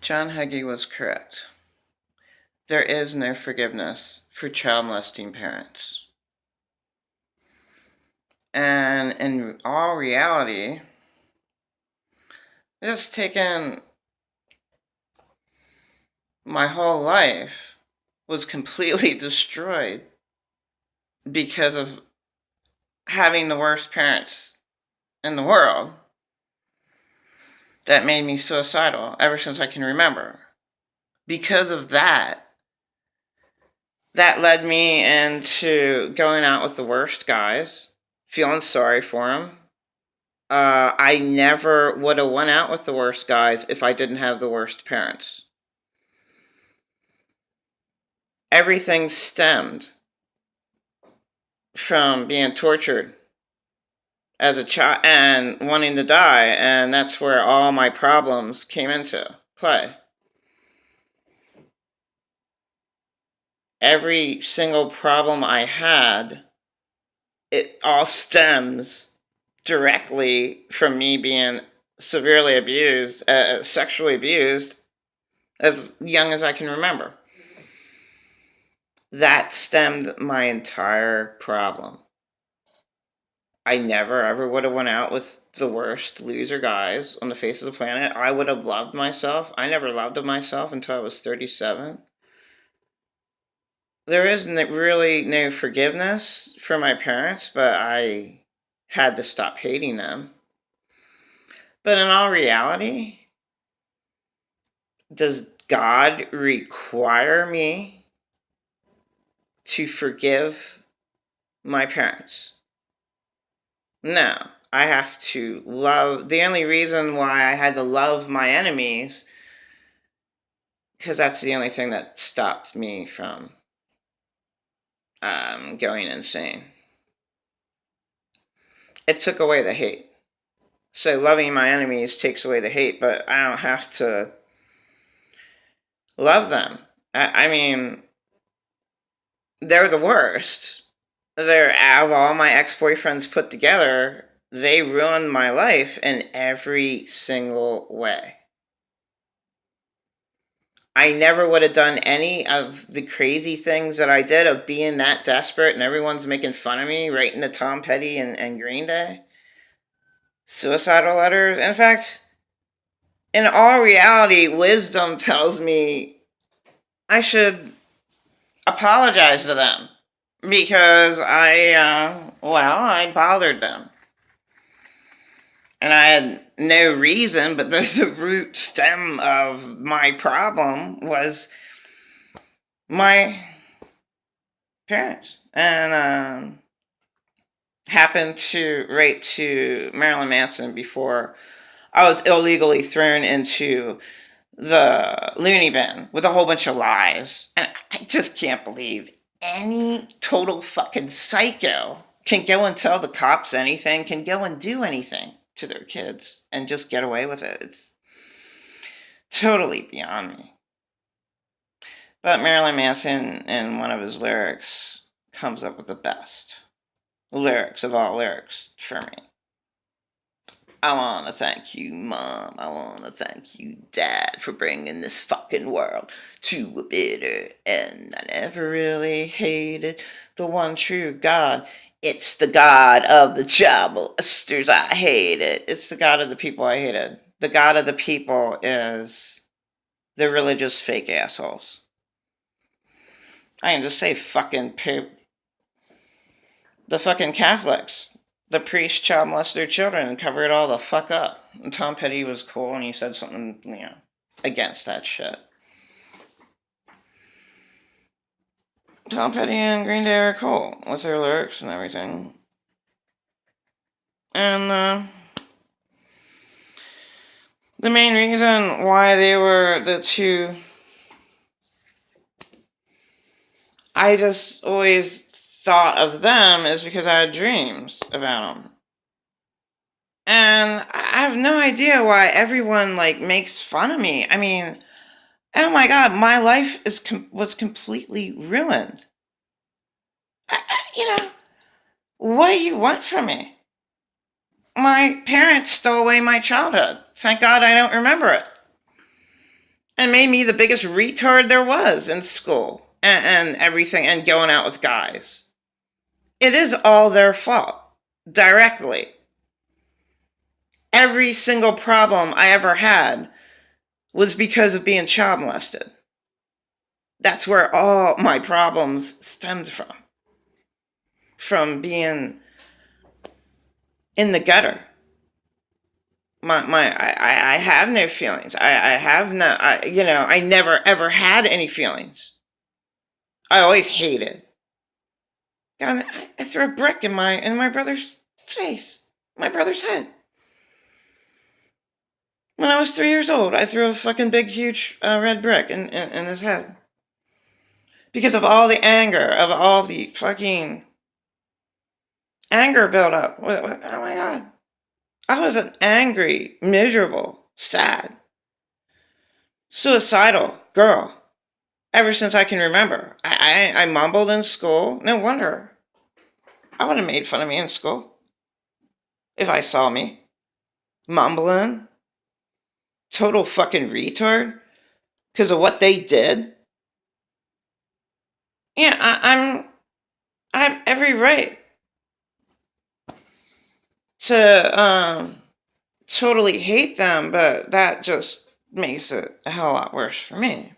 John Hagee was correct. There is no forgiveness for child molesting parents. And in all reality, it's taken my whole life was completely destroyed because of having the worst parents in the world that made me suicidal ever since I can remember. Because of that led me into going out with the worst guys, feeling sorry for them. I never would have went out with the worst guys if I didn't have the worst parents. Everything stemmed from being tortured as a child and wanting to die, and that's where all my problems came into play. Every single problem I had, it all stems directly from me being severely abused, sexually abused, as young as I can remember. That stemmed my entire problem. I never ever would have went out with the worst loser guys on the face of the planet. I would have loved myself. I never loved myself until I was 37. There is really no forgiveness for my parents, but I had to stop hating them. But in all reality, does God require me to forgive my parents? No, I have to love. The only reason why I had to love my enemies, because that's the only thing that stopped me from going insane. It took away the hate. So loving my enemies takes away the hate, but I don't have to love them. I mean, they're the worst. They're, out of all my ex-boyfriends put together, they ruined my life in every single way. I never would have done any of the crazy things that I did of being that desperate and everyone's making fun of me, writing to Tom Petty and Green Day. Suicidal letters. In fact, in all reality, wisdom tells me I should apologize to them because I bothered them. And I had no reason, but the root stem of my problem was my parents. And happened to write to Marilyn Manson before I was illegally thrown into the loony bin with a whole bunch of lies. And I just can't believe any total fucking psycho can go and tell the cops anything, can go and do anything to their kids and just get away with it. It's totally beyond me. But Marilyn Manson, in one of his lyrics, comes up with the best lyrics of all lyrics for me. I want to thank you, Mom. I want to thank you, Dad, for bringing this fucking world to a bitter end. I never really hated the one true God. It's the God of the child molesters I hated. It's the God of the people I hated. The God of the people is the religious fake assholes. I can just say fucking poop. The fucking Catholics. The priests child molest their children and cover it all the fuck up. And Tom Petty was cool and he said something, against that shit. Tom Petty and Green Day are cool with their lyrics and everything. And the main reason why they were the two, I just always thought of them is because I had dreams about them. And I have no idea why everyone makes fun of me. I mean, oh my God, my life was completely ruined. What do you want from me? My parents stole away my childhood. Thank God I don't remember it. and made me the biggest retard there was in school and everything, and going out with guys. It is all their fault, directly. Every single problem I ever had was because of being child molested. That's where all my problems stemmed from being in the gutter. I have no feelings. I never ever had any feelings. I always hated. God, I threw a brick in my brother's face, my brother's head. When I was 3 years old, I threw a fucking big, huge red brick in his head. Because of all the anger, of all the fucking anger buildup. Oh my God. I was an angry, miserable, sad, suicidal girl ever since I can remember. I mumbled in school. No wonder. I would have made fun of me in school if I saw me mumbling. Total fucking retard because of what they did. Yeah, I have every right to totally hate them, but that just makes it a hell lot worse for me.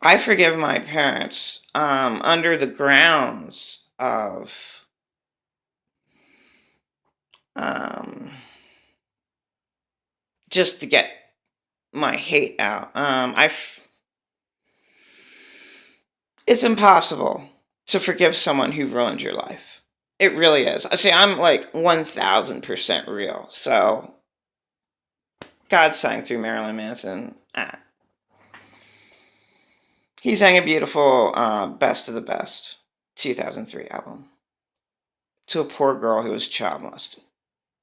I forgive my parents under the grounds of just to get my hate out. It's impossible to forgive someone who ruined your life. It really is. I see, I'm like 1000% real. So, God sang through Marilyn Manson. He sang a beautiful Best of the Best 2003 album to a poor girl who was child molested.